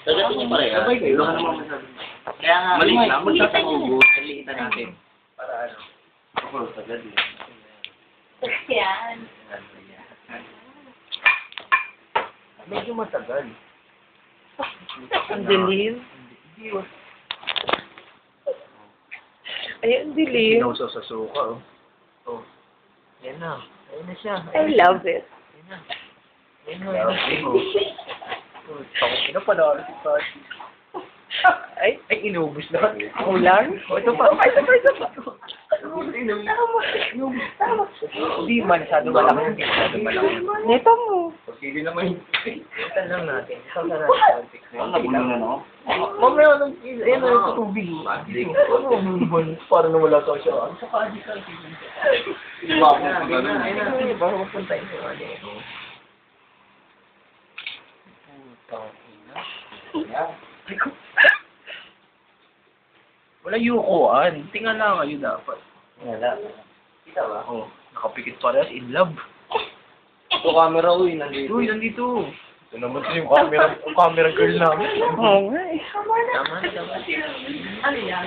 Dadating niyo pareha. Sabay kayo. Wala ka naman masabi. Kaya nga, maliit lang. Magtatanong Kaliitan natin. Para ano? Ako, sagad eh. Yan. Medyo matagal. Ang dilim. Ay, ang dilim. Pinausaw sa suka, oh. Oh. Yan na. Ayan na siya. I love it. Ayan na. Ayan na. Ayan na. Takot na pala. Ay, Inubos na. ulan? Oh, ito pa. Ay, ito pa. Hindi masyado malaki. Hindi masyado malaki. Neto mo. Pagkili naman. Ito lang natin. Ito lang natin. Ang nabulo na, no? Mamaya, ayan na yung tubig. Parang nawala sa siya. Ano sa kaadi ka? Ayan na. Baka mapunta yun. Putang ina. Wala yukoan. Tingnan lang kayo dapat. Wala. Kita ba? Oo. Nakapikit parehas in love. Ito camera, uy. Nandito. Uy, nandito. Ito naman yung camera girl namin. Oo nga eh. Tama na. Ano yan?